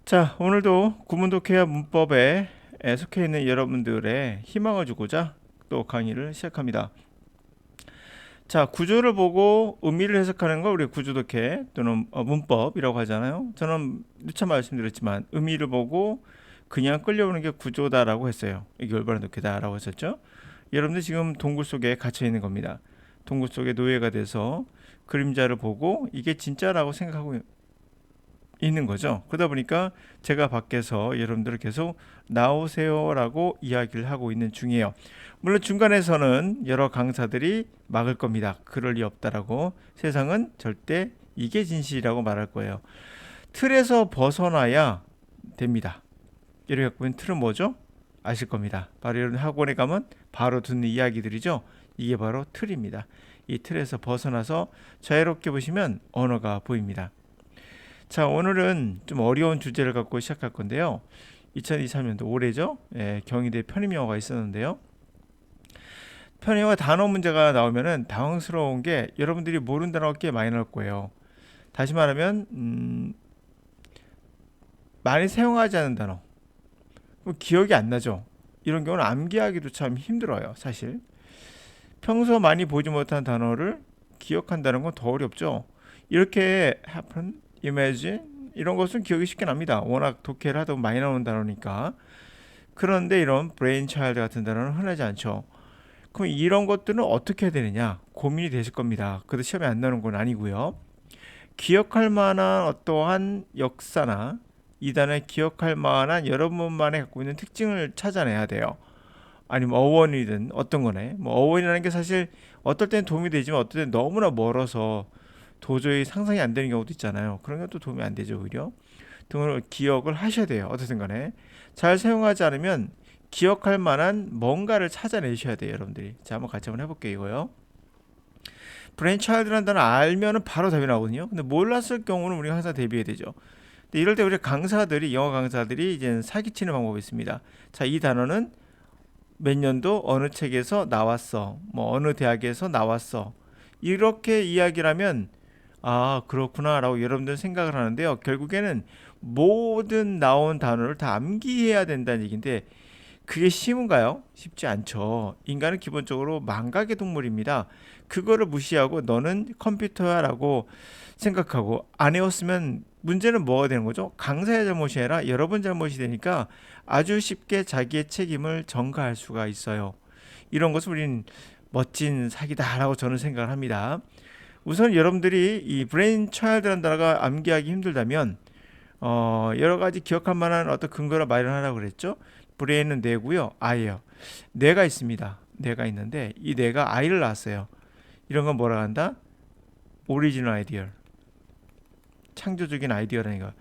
자, 오늘도 구문독해야 문법에 속해 있는 여러분들의 희망을 주고자 또 강의를 시작합니다. 자, 구조를 보고 의미를 해석하는 걸 우리가 구조독해 또는 문법이라고 하잖아요. 저는 누차 말씀드렸지만 의미를 보고 그냥 끌려오는 게 구조다라고 했어요. 이게 올바른 독해다라고 했었죠. 여러분들 지금 동굴 속에 갇혀 있는 겁니다. 동굴 속에 노예가 돼서 그림자를 보고 이게 진짜라고 생각하고 있는 거죠. 그러다 보니까 제가 밖에서 여러분들을 계속 나오세요라고 이야기를 하고 있는 중이에요. 물론 중간에서는 여러 강사들이 막을 겁니다. 그럴 리 없다라고. 세상은 절대 이게 진실이라고 말할 거예요. 틀에서 벗어나야 됩니다. 이렇게 갖고 있는 틀은 뭐죠? 아실 겁니다. 바로 여러분 학원에 가면 바로 듣는 이야기들이죠. 이게 바로 틀입니다. 이 틀에서 벗어나서 자유롭게 보시면 언어가 보입니다. 자, 오늘은 좀 어려운 주제를 갖고 시작할 건데요. 2023년도 올해죠. 경희대 편입영어가 있었는데요. 편입영어 단어 문제가 나오면은 당황스러운 게 여러분들이 모르는 단어가 꽤 많이 나올 거예요. 다시 말하면 많이 사용하지 않은 단어, 기억이 안 나죠. 이런 경우는 암기하기도 참 힘들어요, 사실. 평소 많이 보지 못한 단어를 기억한다는 건 더 어렵죠. 이렇게 happen, imagine 이런 것은 기억이 쉽게 납니다. 워낙 독해를 하다 보면 많이 나오는 단어니까. 그런데 이런 brain child 같은 단어는 흔하지 않죠. 그럼 이런 것들은 어떻게 해야 되느냐 고민이 되실 겁니다. 그래도 시험에 안 나오는 건 아니고요. 기억할 만한 어떠한 역사나 이 단어에 기억할 만한 여러분만의 갖고 있는 특징을 찾아내야 돼요. 아니면 어원이든 어떤 거네. 뭐 어원이라는 게 사실 어떨 때는 도움이 되지만 어떨 때는 너무나 멀어서 도저히 상상이 안 되는 경우도 있잖아요. 그런 것도 도움이 안 되죠, 오히려. 등을 기억을 하셔야 돼요. 어떻든 간에. 잘 사용하지 않으면 기억할 만한 뭔가를 찾아내셔야 돼요, 여러분들이. 자, 한번 같이 한번 해볼게요, 이거요. 브레인차일드라는 단어 알면은 바로 답이 나오거든요. 근데 몰랐을 경우는 우리가 항상 대비해야 되죠. 근데 이럴 때 우리 강사들이, 영어 강사들이 이제 사기치는 방법이 있습니다. 자, 이 단어는 몇 년도 어느 책에서 나왔어. 뭐 어느 대학에서 나왔어. 이렇게 이야기를 하면 아, 그렇구나라고 여러분들 생각을 하는데요. 결국에는 모든 나온 단어를 다 암기해야 된다는 얘기인데 그게 쉬운가요? 쉽지 않죠. 인간은 기본적으로 망각의 동물입니다. 그거를 무시하고 너는 컴퓨터야라고 생각하고 안 해왔으면 문제는 뭐가 되는 거죠? 강사의 잘못이 아니라 여러분 잘못이 되니까 아주 쉽게 자기의 책임을 전가할 수가 있어요. 이런 것을 우리는 멋진 사기다라고 저는 생각을 합니다. 우선 여러분들이 이 브레인 차일드라는 단어가 암기하기 힘들다면 여러 가지 기억할 만한 어떤 근거를 마련하라고 그랬죠. 브레인은 뇌고요. 아이요. 뇌가 있습니다. 뇌가 있는데 이 뇌가 아이를 낳았어요. 이런 건 뭐라 한다? 오리지널 아이디어. 창조적인 아이디어라니까.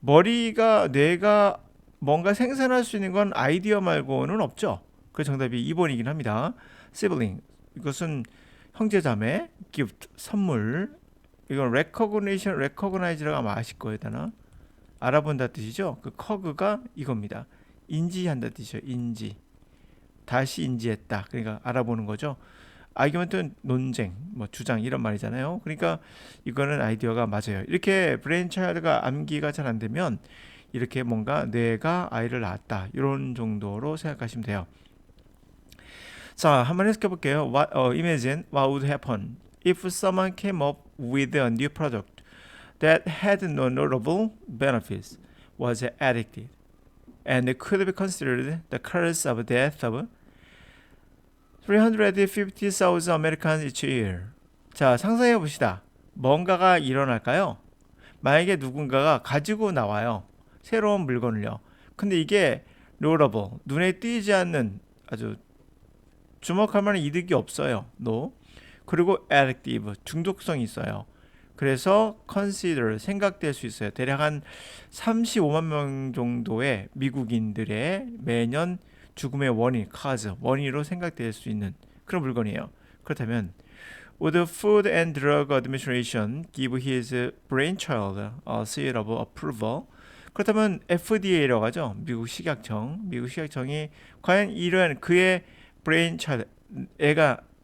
머리가 뇌가 뭔가 생산할 수 있는 건 아이디어 말고는 없죠. 그 정답이 2번이긴 합니다. sibling. 이것은 형제자매, gift, 선물. 이건 recognition, recognize라고 아마 아실 거예요, 단어. 알아본다 뜻이죠. 그 커그가 이겁니다. 인지한다 뜻이죠. 인지. 다시 인지했다. 그러니까 알아보는 거죠. 아이규먼트는 논쟁, 뭐 주장 이런 말이잖아요. 그러니까 이거는 아이디어가 맞아요. 이렇게 브레인 차일드가 암기가 잘 안 되면 이렇게 뭔가 뇌가 아이를 낳았다. 이런 정도로 생각하시면 돼요. 자, 한번 해석해 볼게요. Imagine what would happen if someone came up with a new product that had no notable benefits, was addictive, and could be considered the cause of death of 350,000 Americans each year. 자, 상상해 봅시다. 뭔가가 일어날까요? 만약에 누군가가 가지고 나와요. 새로운 물건을요. 근데 이게 notable, 눈에 띄지 않는 아주 주목할 만한 이득이 없어요. No. 그리고 addictive, 중독성이 있어요. 그래서 consider, 생각될 수 있어요. 대략 한 35만 명 정도의 미국인들의 매년 죽음의 원인, cause, 원인으로 생각될 수 있는 그런 물건이에요. 그렇다면 would the Food and Drug Administration give his brainchild a seal of approval? 그렇다면 FDA라고 하죠. 미국 식약청. 미국 식약청이 과연 이러한 그의 brainchild,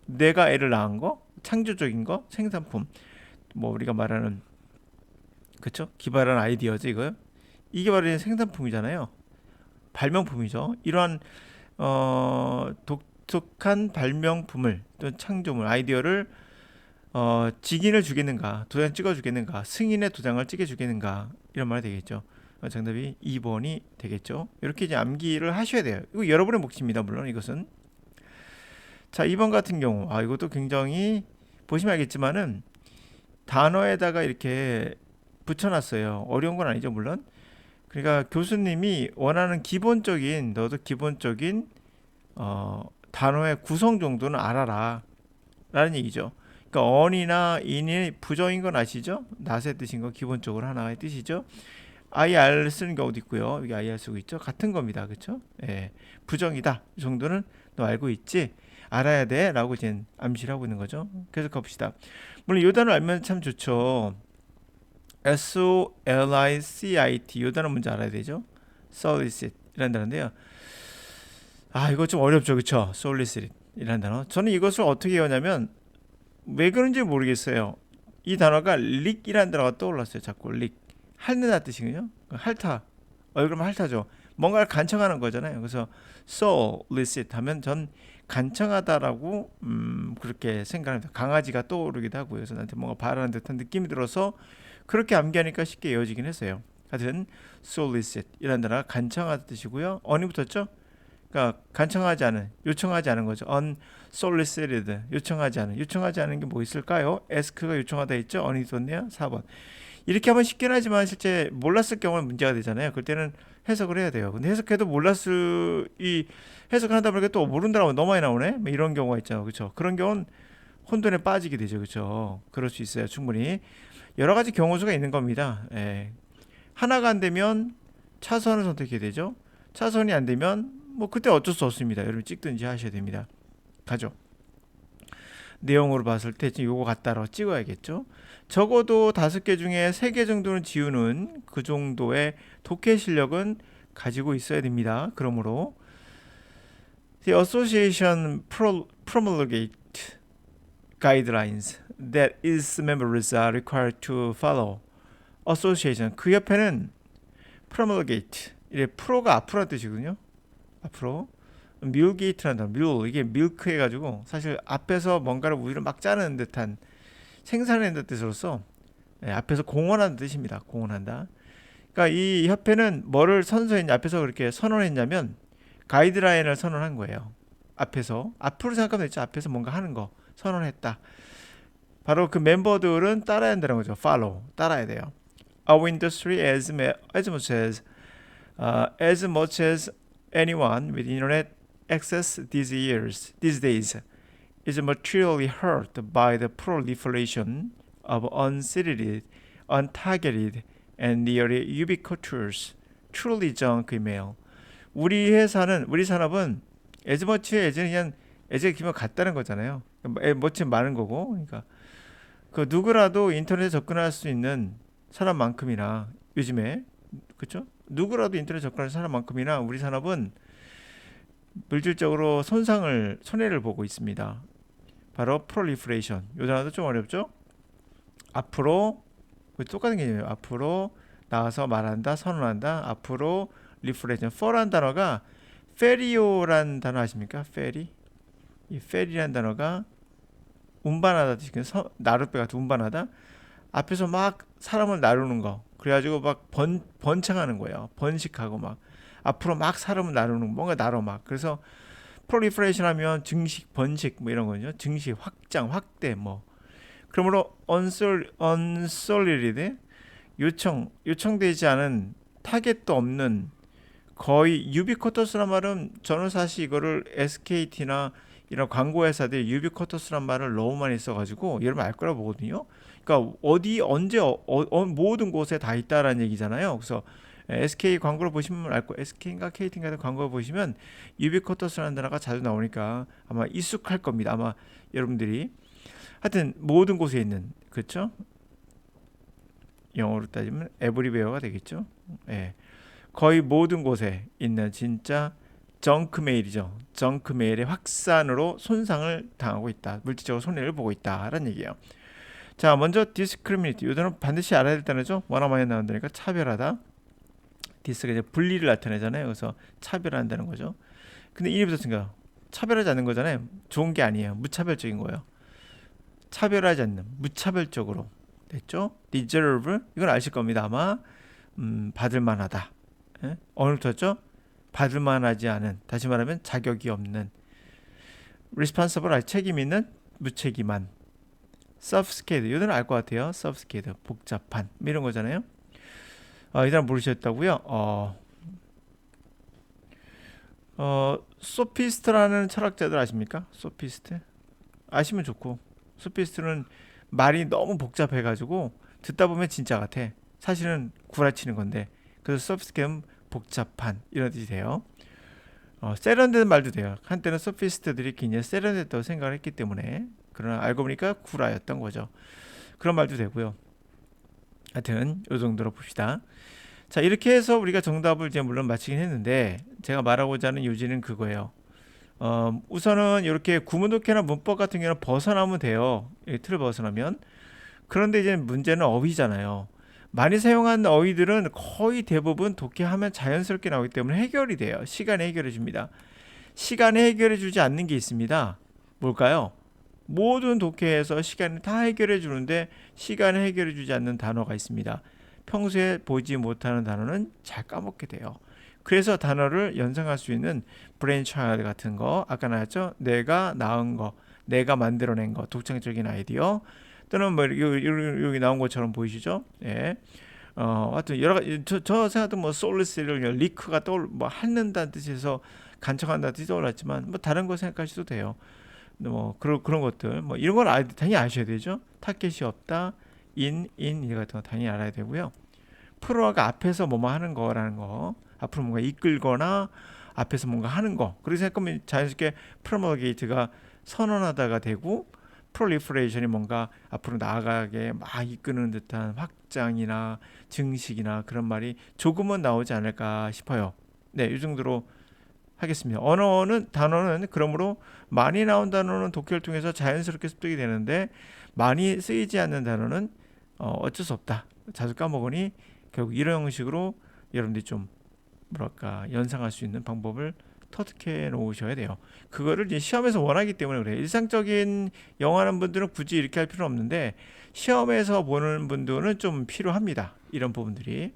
내가 애를 낳은 거, 창조적인 거, 생산품, 뭐 우리가 말하는 그쵸? 기발한 아이디어죠 이거요. 이게 바로 이제 생산품이잖아요. 발명품이죠. 이러한 독특한 발명품을 또는 창조물, 아이디어를 직인을 주겠는가, 도장 찍어 주겠는가, 승인의 도장을 찍어 주겠는가, 이런 말이 되겠죠. 정답이 2번이 되겠죠. 이렇게 이제 암기를 하셔야 돼요. 이거 여러분의 몫입니다. 물론 이것은. 자, 2번 같은 경우, 이것도 굉장히 보시면 알겠지만은 단어에다가 이렇게 붙여놨어요. 어려운 건 아니죠, 물론. 그러니까 교수님이 원하는 기본적인, 너도 기본적인 단어의 구성 정도는 알아라 라는 얘기죠. 그러니까 on이나 in이 부정인 건 아시죠? not의 뜻인 거 기본적으로 하나의 뜻이죠. IR 쓰는 경우도 있고요. 여기 IR 쓰고 있죠. 같은 겁니다. 그렇죠? 예, 부정이다. 이 정도는 너 알고 있지? 알아야 돼 라고 이제 암시를 하고 있는 거죠. 계속 가봅시다. 물론 이 단어 알면 참 좋죠. SOLICIT 이 단어 먼저 알아야 되죠. solicit 이라는 단어인데요. 이거 좀 어렵죠. 그쵸? solicit 이라는 단어. 저는 이것을 어떻게 외우냐면 왜 그런지 모르겠어요. 이 단어가 릭이라는 단어가 떠올랐어요. 자꾸 릭. 핥는다 뜻이거든요. 핥아. 얼굴만 핥아줘. 뭔가를 간청하는 거잖아요. 그래서 solicit 하면 전 간청하다라고 그렇게 생각합니다. 강아지가 떠오르기도 하고요. 그래서 나한테 뭔가 바라는 듯한 느낌이 들어서 그렇게 암기하니까 쉽게 이어지긴 했어요. 하여튼 solicit 이라는 단어가 간청하다 뜻이고요. on이 붙었죠? 그러니까 간청하지 않은, 요청하지 않은 거죠. unsolicited, 요청하지 않은 게 뭐 있을까요? ask가 요청하다 있죠? on이 있었네요. 4번. 이렇게 하면 쉽긴 하지만 실제 몰랐을 경우는 문제가 되잖아요. 그럴 때는 해석을 해야 돼요. 근데 해석해도 이 해석을 하다 보니까 또 모른다고 하면 너무 많이 나오네. 뭐 이런 경우가 있잖아요. 그렇죠? 그런 경우는 혼돈에 빠지게 되죠. 그렇죠? 그럴 수 있어요. 충분히. 여러 가지 경우수가 있는 겁니다. 예. 하나가 안 되면 차선을 선택해야 되죠. 차선이 안 되면 뭐 그때 어쩔 수 없습니다. 여러분 찍든지 하셔야 됩니다. 가죠. 내용으로 봤을 때 지금 요거 같다라고 찍어야겠죠. 적어도 5개 중에 3개 정도는 지우는 그 정도의 독해 실력은 가지고 있어야 됩니다. 그러므로 The association promulgate guidelines that its members are required to follow. association 그 옆에는 promulgate 이게 프로가 앞으로라는 뜻이거든요. 앞으로 뮬게이트라는 단어, 뮬 이게 밀크 해가지고 사실 앞에서 뭔가를 우유를 막 짜는 듯한 생산하는 뜻으로서 앞에서 공언하는 뜻입니다. 공언한다. 그러니까 이 협회는 뭐를 선서했냐, 앞에서 그렇게 선언했냐면 가이드라인을 선언한 거예요. 앞에서 앞으로 생각하면 됐죠. 앞에서 뭔가 하는 거 선언했다. 바로 그 멤버들은 따라야 한다는 거죠. follow 따라야 돼요. Our industry as much as anyone with internet access these days is materially hurt by the proliferation of unseeded, untargeted, and nearly ubiquitous truly junk email. 우리 산업은 as much as는 그냥 as가 기면 같다는 거잖아요. much 많은 거고, 그러니까 그 누구라도 인터넷에 접근할 수 있는 사람만큼이나 요즘에 그렇죠? 누구라도 인터넷 접근할 사람만큼이나 우리 산업은 물질적으로 손해를 보고 있습니다. 바로 proliferation. 이 단어도 좀 어렵죠? 앞으로 똑같은 개념이에요. 앞으로 나와서 말한다, 선언한다. 앞으로 reflection. for란 단어가 ferry오란 단어 아십니까? ferry. 이 ferry란 단어가 운반하다 뜻이거든요. 나룻배 같은 운반하다. 앞에서 막 사람을 나르는 거. 그래가지고 막 번창하는 거예요. 번식하고 막 앞으로 막 사람을 나르는 뭔가 나눠 막. 그래서 proliferation 하면 증식, 번식 뭐 이런 거죠. 증식, 확장, 확대 뭐. 그러므로 unsolicited 요청되지 않은 타겟도 없는 거의 ubiquitous란 말은 저는 사실 이거를 SKT나 이런 광고 회사들 ubiquitous란 말을 너무 많이 써가지고 여러분 알 거라고 보거든요. 그러니까 어디 언제 모든 곳에 다 있다라는 얘기잖아요. 그래서 SK 광고를 보시면 알고 SK인가 KT인가 광고를 보시면 ubiquitous라는 단어가 자주 나오니까 아마 익숙할 겁니다. 아마 여러분들이 하여튼 모든 곳에 있는 그렇죠? 영어로 따지면 everywhere가 되겠죠. 예. 거의 모든 곳에 있는 진짜 정크메일이죠. 정크메일의 확산으로 손상을 당하고 있다. 물질적으로 손해를 보고 있다라는 얘기예요. 자, 먼저 discriminate. 이 단어 반드시 알아야 될 단어죠. 워낙 많이 나온다니까 차별하다. 디스가 이제 분리를 나타내잖아요. 그래서 차별한다는 거죠. 근데 인이 붙었으니까 차별하지 않는 거잖아요. 좋은 게 아니에요. 무차별적인 거예요. 차별하지 않는, 무차별적으로 됐죠? deserve 이건 아실 겁니다. 아마 받을 만하다. 예? 어느 붙었죠? 받을 만하지 않은, 다시 말하면 자격이 없는. responsible 책임 있는, 무책임한. sophisticated 이거는 알 것 같아요. sophisticated 복잡한 이런 거잖아요. 이 사람 모르셨다고요? 소피스트라는 철학자들 아십니까? 소피스트 아시면 좋고, 소피스트는 말이 너무 복잡해가지고 듣다 보면 진짜 같아. 사실은 구라치는 건데. 그래서 소피스트는 복잡한 이런 뜻이 돼요. 세련된 말도 돼요. 한때는 소피스트들이 굉장히 세련됐다고 생각을 했기 때문에, 그러나 알고 보니까 구라였던 거죠. 그런 말도 되고요. 하여튼 이 정도로 봅시다. 자, 이렇게 해서 우리가 정답을 이제 물론 맞히긴 했는데, 제가 말하고자 하는 요지는 그거예요. 우선은 이렇게 구문독해나 문법 같은 경우는 벗어나면 돼요. 이 틀을 벗어나면. 그런데 이제 문제는 어휘잖아요. 많이 사용한 어휘들은 거의 대부분 독해하면 자연스럽게 나오기 때문에 해결이 돼요. 시간에 해결해 줍니다. 시간에 해결해 주지 않는 게 있습니다. 뭘까요? 모든 독해에서 시간을 다 해결해 주는데 시간에 해결해 주지 않는 단어가 있습니다. 평소에 보지 못하는 단어는 잘 까먹게 돼요. 그래서 단어를 연상할 수 있는 브레인 차일드 같은 거, 아까 나왔죠? 내가 낳은 거, 내가 만들어낸 거, 독창적인 아이디어, 또는 뭐 여기 나온 것처럼 보이시죠? 예. 하여튼 여러 가지 저 생각도 뭐 솔리스를 리크가 뭐 핥는다는 뜻에서 간척한다는 뜻이 떠올랐지만 뭐 다른 거 생각하셔도 돼요. 뭐 그런 것들 뭐 이런 건 당연히 아셔야 되죠. 타겟이 없다, 인 같은 거 당연히 알아야 되고요. 프로가 앞에서 뭐뭐 하는 거라는 거, 앞으로 뭔가 이끌거나 앞에서 뭔가 하는 거. 그렇게 생각하면 자연스럽게 프로모게이트가 선언하다가 되고, 프롤리퍼레이션이 뭔가 앞으로 나아가게 막 이끄는 듯한 확장이나 증식이나 그런 말이 조금은 나오지 않을까 싶어요. 네, 이 정도로 하겠습니다. 단어는 그러므로 많이 나온 단어는 독해를 통해서 자연스럽게 습득이 되는데, 많이 쓰이지 않는 단어는 어쩔 수 없다. 자주 까먹으니 결국 이런 형식으로 여러분들이 좀 뭐랄까 연상할 수 있는 방법을 터득해 놓으셔야 돼요. 그거를 이제 시험에서 원하기 때문에 그래요. 일상적인 영어 하는 분들은 굳이 이렇게 할 필요는 없는데, 시험에서 보는 분들은 좀 필요합니다. 이런 부분들이.